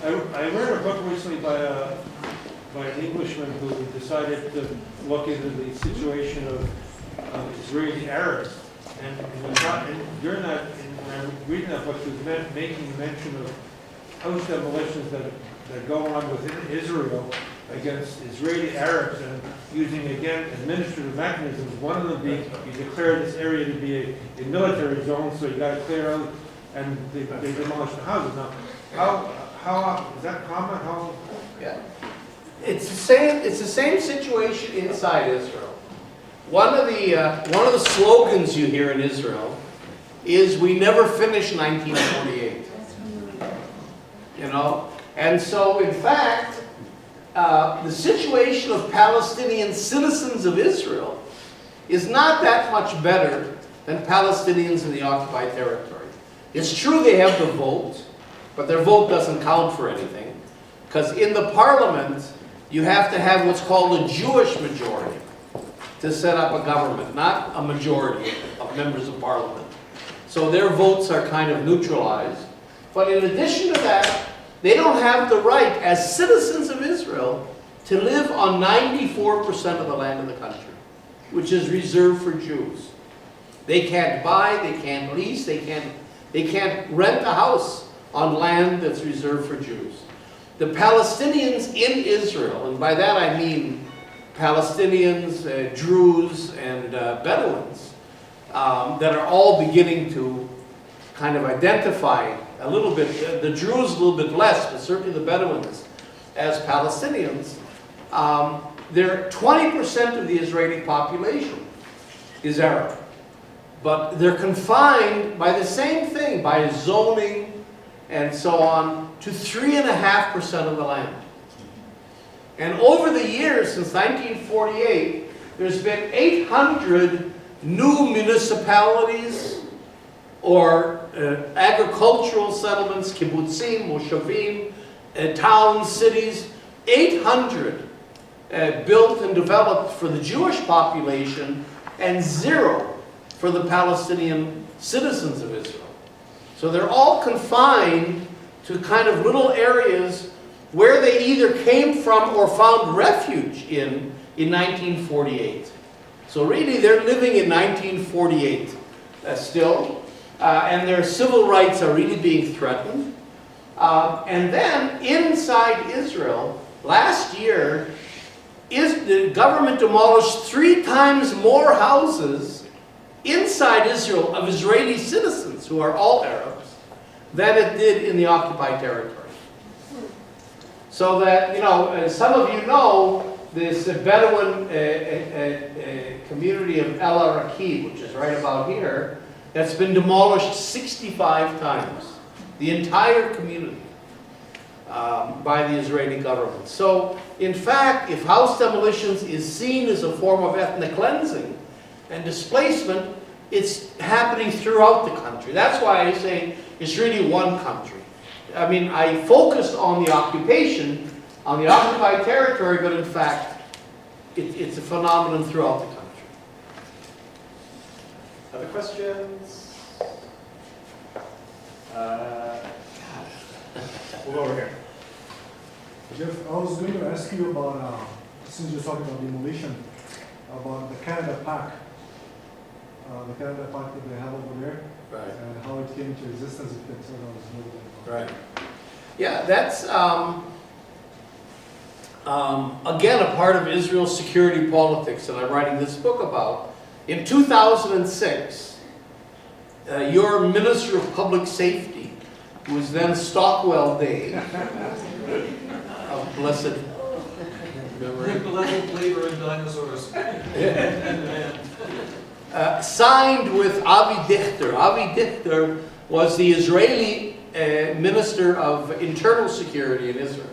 I read a book recently by an Englishman who decided to look into the situation of Israeli Arabs. And during that, when I'm reading that book, he was making mention of house demolitions that go on within Israel against Israeli Arabs, and using, again, administrative mechanisms. One of them being, you declare this area to be a military zone, so you got to clear out, and they demolish the houses. Now, how is that common? How? Yeah, it's the same. It's the same situation inside Israel. One of the slogans you hear in Israel is "We never finish 1948." You know, and so in fact, the situation of Palestinian citizens of Israel is not that much better than Palestinians in the occupied territory. It's true they have the vote, but their vote doesn't count for anything, because in the parliament you have to have what's called a Jewish majority to set up a government, not a majority of members of parliament. So their votes are kind of neutralized. But in addition to that, they don't have the right, as citizens of Israel, to live on 94% of the land in the country, which is reserved for Jews. They can't buy, they can't lease, they can't rent a house on land that's reserved for Jews. The Palestinians in Israel, and by that I mean Palestinians, Druze, and Bedouins, that are all beginning to kind of identify a little bit, the Druze a little bit less, but certainly the Bedouins as Palestinians. They're 20% of the Israeli population is Arab. But they're confined by the same thing, by zoning and so on, to 3.5% of the land. And over the years, since 1948, there's been 800 new municipalities or agricultural settlements, kibbutzim, moshavim, towns, cities, 800 built and developed for the Jewish population, and 0 for the Palestinian citizens of Israel. So they're all confined to kind of little areas where they either came from or found refuge in 1948. So really they're living in 1948 still, and their civil rights are really being threatened. And then inside Israel, last year, the government demolished 3 times more houses inside Israel of Israeli citizens, who are all Arabs, than it did in the occupied territory. So that, you know, as some of you know, this Bedouin community of El Araqib, which is right about here, that's been demolished 65 times. The entire community by the Israeli government. So, in fact, if house demolitions is seen as a form of ethnic cleansing and displacement, it's happening throughout the country. That's why I say it's really one country. I mean, I focused on the occupation, on the occupied territory, but in fact, it's a phenomenon throughout the country. Other questions? We'll go over here. Jeff, I was going to ask you about, since you're talking about demolition, about the Canada Pact. The Canada Pact that they have over there, Right. and how it came into existence, if it's Right. Yeah, that's, again, a part of Israel's security politics that I'm writing this book about. In 2006, your Minister of Public Safety, who was then Stockwell Day, of blessed memory, Blessed flavor in dinosaurs. signed with Avi Dichter. Avi Dichter was the Israeli Minister of Internal Security in Israel.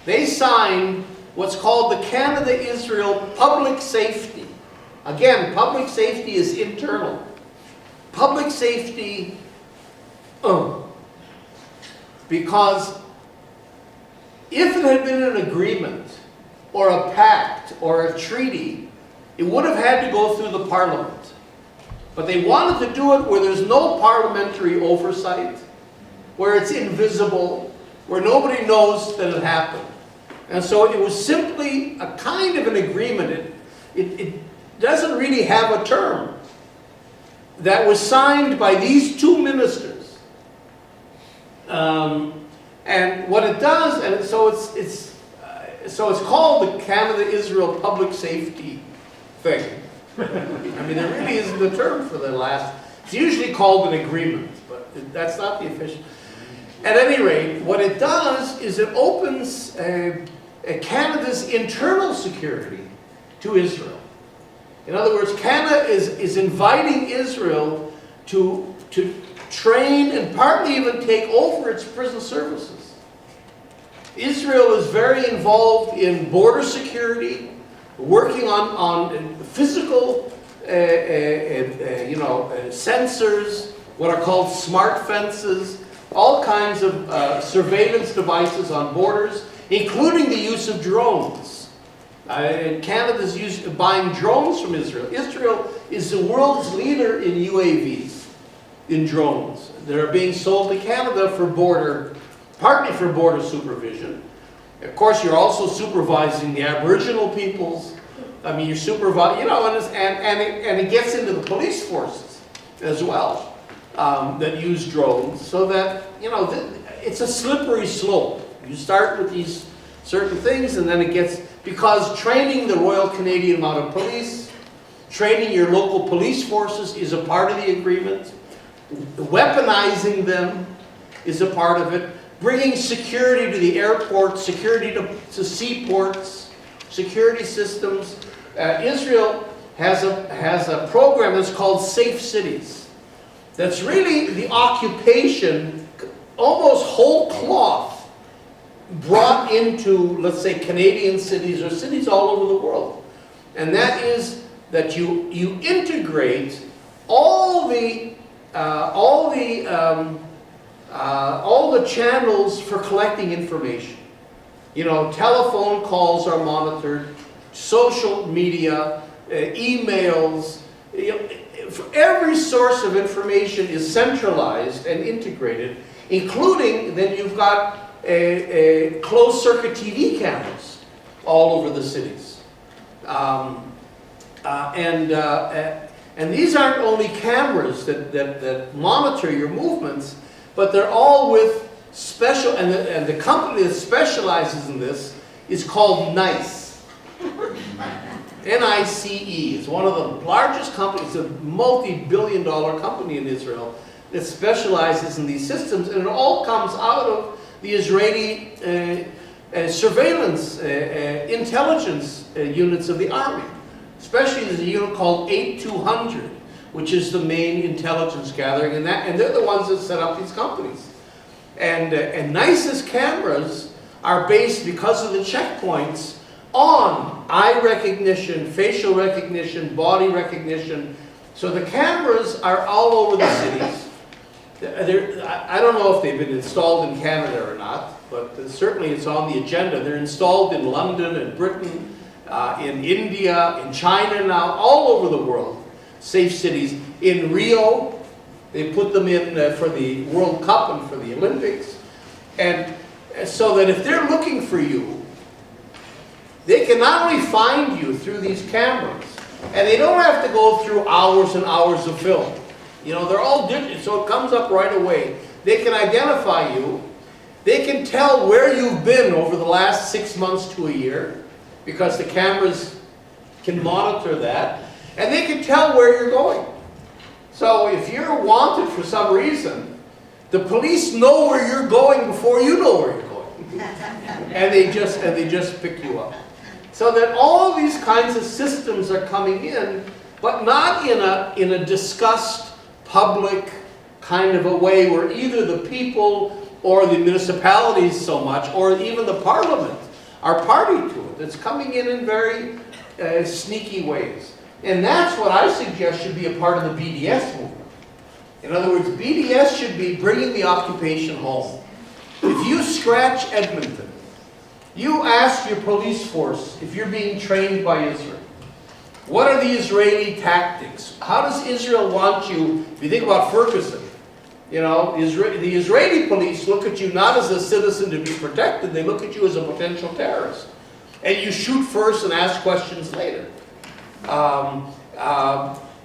They signed what's called the Canada-Israel Public Safety. Again, public safety is internal. Public safety, because if it had been an agreement or a pact or a treaty, it would have had to go through the parliament. But they wanted to do it where there's no parliamentary oversight, where it's invisible, where nobody knows that it happened. And so it was simply a kind of an agreement. It doesn't really have a term that was signed by these two ministers. And what it does, and so it's called the Canada-Israel Public Safety thing. I mean, there really isn't a term for the last. It's usually called an agreement, but that's not the official. At any rate, what it does is it opens Canada's internal security to Israel. In other words, Canada is inviting Israel to train and partly even take over its prison services. Israel is very involved in border security, working on physical, sensors, what are called smart fences, all kinds of surveillance devices on borders, including the use of drones. Canada's buying drones from Israel. Israel is the world's leader in UAVs, in drones. That are being sold to Canada for partly for border supervision. Of course, you're also supervising the Aboriginal peoples. I mean, you're supervising, and it gets into the police forces as well that use drones, so that, it's a slippery slope. You start with these certain things, and then it gets, because training the Royal Canadian Mounted Police, training your local police forces is a part of the agreement. Weaponizing them is a part of it. Bringing security to the airport, security to seaports, security systems. Israel has a program that's called Safe Cities. That's really the occupation, almost whole cloth, brought into, let's say, Canadian cities or cities all over the world. And that is that you integrate all the channels for collecting information. Telephone calls are monitored, social media, emails. Every source of information is centralized and integrated, including then you've got closed-circuit TV cameras all over the cities. And these aren't only cameras that monitor your movements, but they're all with special, and the company that specializes in this is called NICE. N-I-C-E. It's one of the largest companies, a multi-billion-dollar company in Israel that specializes in these systems, and it all comes out of the Israeli surveillance, intelligence units of the army. Especially there's a unit called 8200, which is the main intelligence gathering, and they're the ones that set up these companies. And NICE's cameras are based, because of the checkpoints, on eye recognition, facial recognition, body recognition. So the cameras are all over the cities. I don't know if they've been installed in Canada or not, but certainly it's on the agenda. They're installed in London and Britain, in India, in China now, all over the world. Safe cities. In Rio, they put them in for the World Cup and for the Olympics. And so that if they're looking for you, they can not only find you through these cameras, and they don't have to go through hours and hours of film. They're all digital, so it comes up right away. They can identify you. They can tell where you've been over the last 6 months to a year, because the cameras can monitor that, and they can tell where you're going. So if you're wanted for some reason, the police know where you're going before you know where you're going. and they just pick you up. So that all these kinds of systems are coming in, but not in a discussed public kind of a way where either the people or the municipalities so much, or even the parliament are party to it. It's coming in very sneaky ways. And that's what I suggest should be a part of the BDS movement. In other words, BDS should be bringing the occupation home. If you scratch Edmonton, you ask your police force if you're being trained by Israel. What are the Israeli tactics? How does Israel want you, if you think about Ferguson, You know, the Israeli police look at you not as a citizen to be protected, they look at you as a potential terrorist. And you shoot first and ask questions later.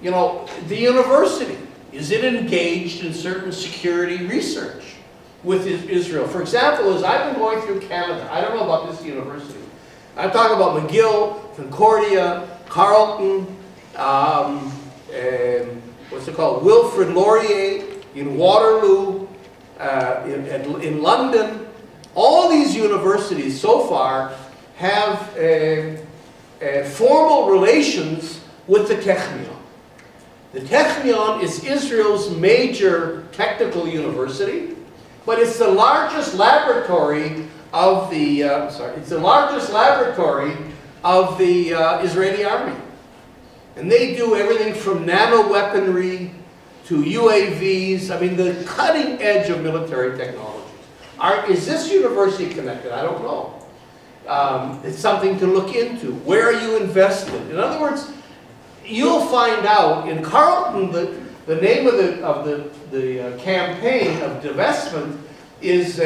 You know, the university, is it engaged in certain security research with Israel? For example, as I've been going through Canada, I don't know about this university. I'm talking about McGill, Concordia, Carleton, what's it called? Wilfrid Laurier, in Waterloo, in London. All these universities so far have formal relations with the Technion. The Technion is Israel's major technical university, but it's the largest laboratory of the Israeli army. And they do everything from nano-weaponry to UAVs, I mean the cutting edge of military technology. Is this university connected? I don't know. It's something to look into. Where are you invested? In other words, you'll find out in Carleton the name of the campaign of divestment is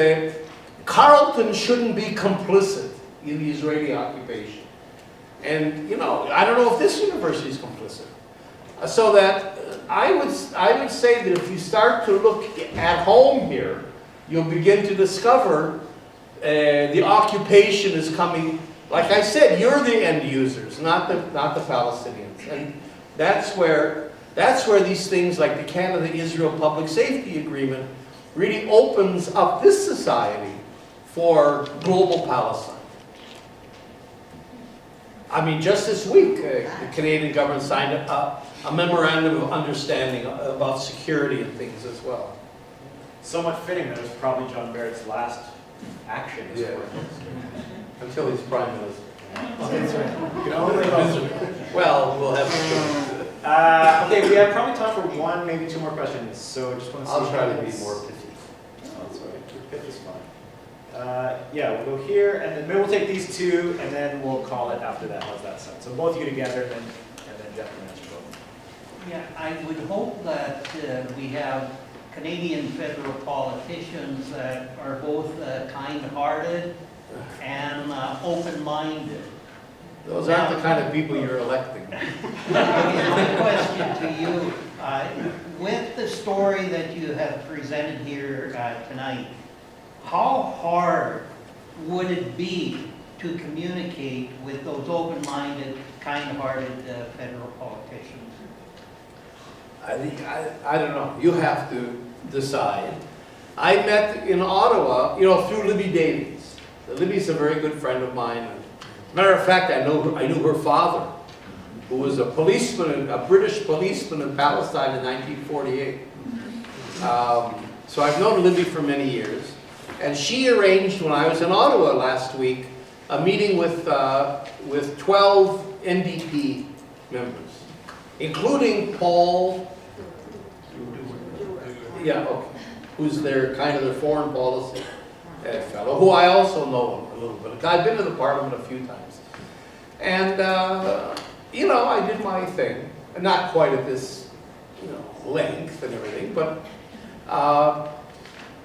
Carleton shouldn't be complicit in the Israeli occupation. And you know, I don't know if this university is complicit. So that I would say that if you start to look at home here, you'll begin to discover the occupation is coming. Like I said, you're the end users, not the Palestinians, and that's where these things like the Canada-Israel Public Safety Agreement really opens up this society for global Palestine. I mean, just this week, the Canadian government signed a memorandum of understanding about security and things as well. Somewhat fitting that it was probably John Barrett's last action. Yeah. Until he's prime minister. That's right. You can only hope. Well, we'll have to. Okay, we have probably time for one, maybe two more questions. So just want to see. I'll try to be minutes. more pithy. Oh, that's all right. Your pitch is fine. Yeah, we'll go here, and then maybe we'll take these two, and then we'll call it after that. How's that sound? So both of you together, and then Jeff can answer both. Yeah, I would hope that we have Canadian federal politicians that are both kind-hearted and open-minded. Those aren't the kind of people you're electing. My question to you, with the story that you have presented here tonight, how hard would it be to communicate with those open-minded, kind-hearted federal politicians? I don't know. You have to decide. I met in Ottawa, you know, through Libby Davies. Libby's a very good friend of mine. Matter of fact, I knew her father, who was a policeman, a British policeman in Palestine in 1948. So I've known Libby for many years. And she arranged, when I was in Ottawa last week, a meeting with 12 NDP members, including Paul, who's their foreign policy fellow, who I also know a little bit. I've been to the parliament a few times. And, you know, I did my thing. Not quite at this, you know, length and everything, but,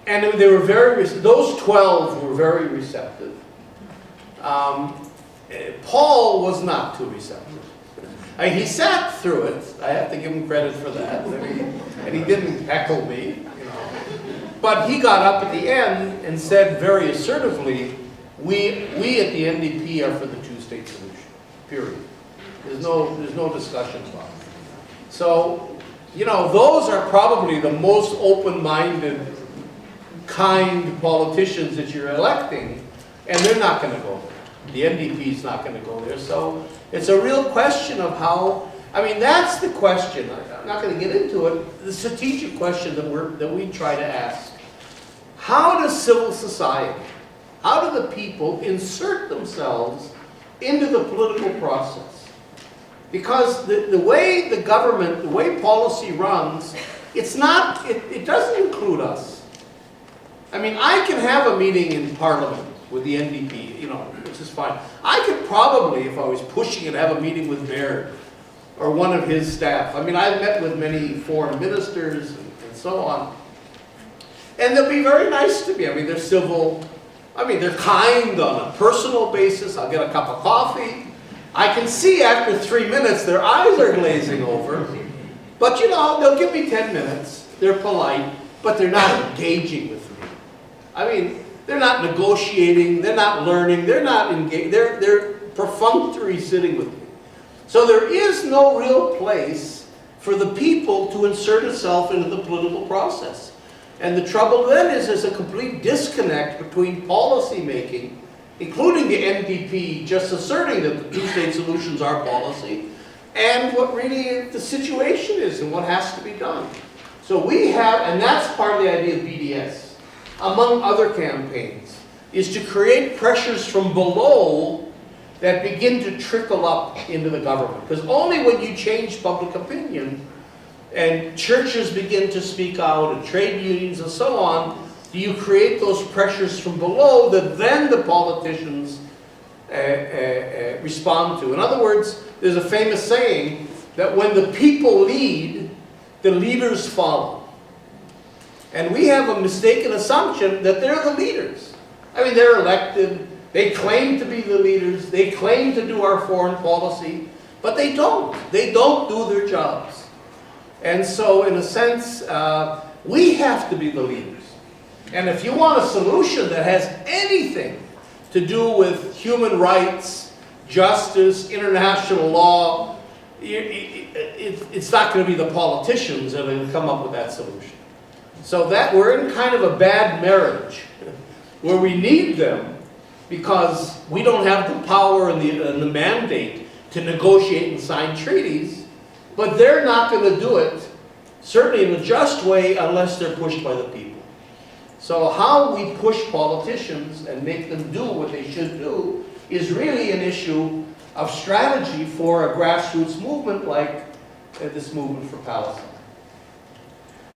and they were those 12 were very receptive. Paul was not too receptive. He sat through it. I have to give him credit for that. And he didn't heckle me, you know. But he got up at the end and said very assertively, we at the NDP are for the two-state solution, period. There's no discussion about it. So, you know, those are probably the most open-minded, kind politicians that you're electing, and they're not going to go there. The NDP is not going to go there. So it's a real question of how, I mean, that's the question. I'm not going to get into it. The strategic question that we try to ask. How does civil society, how do the people insert themselves into the political process? Because the way the government, the way policy runs, it doesn't include us. I mean, I can have a meeting in Parliament with the NDP, you know, which is fine. I could probably, if I was pushing it, have a meeting with Baird or one of his staff. I mean, I've met with many foreign ministers and so on. And they'll be very nice to me. I mean, they're civil. I mean, they're kind on a personal basis. I'll get a cup of coffee. I can see after 3 minutes their eyes are glazing over. But you know, they'll give me 10 minutes. They're polite, but they're not engaging with me. I mean, they're not negotiating, they're not learning, they're not engaged, they're perfunctory sitting with me. So there is no real place for the people to insert itself into the political process. And the trouble then is there's a complete disconnect between policy making, including the NDP just asserting that the two-state solutions are policy, and what really the situation is and what has to be done. So we have, and that's part of the idea of BDS, among other campaigns, is to create pressures from below that begin to trickle up into the government. Because only when you change public opinion and churches begin to speak out and trade unions and so on, do you create those pressures from below that then the politicians respond to. In other words, there's a famous saying that when the people lead, the leaders follow. And we have a mistaken assumption that they're the leaders. I mean, they're elected, they claim to be the leaders, they claim to do our foreign policy, but they don't. They don't do their jobs. And so, in a sense, we have to be the leaders. And if you want a solution that has anything to do with human rights, justice, international law, it's not going to be the politicians that are going to come up with that solution. So that we're in kind of a bad marriage where we need them because we don't have the power and the mandate to negotiate and sign treaties, but they're not going to do it, certainly in a just way, unless they're pushed by the people. So how we push politicians and make them do what they should do is really an issue of strategy for a grassroots movement like this movement for Palestine.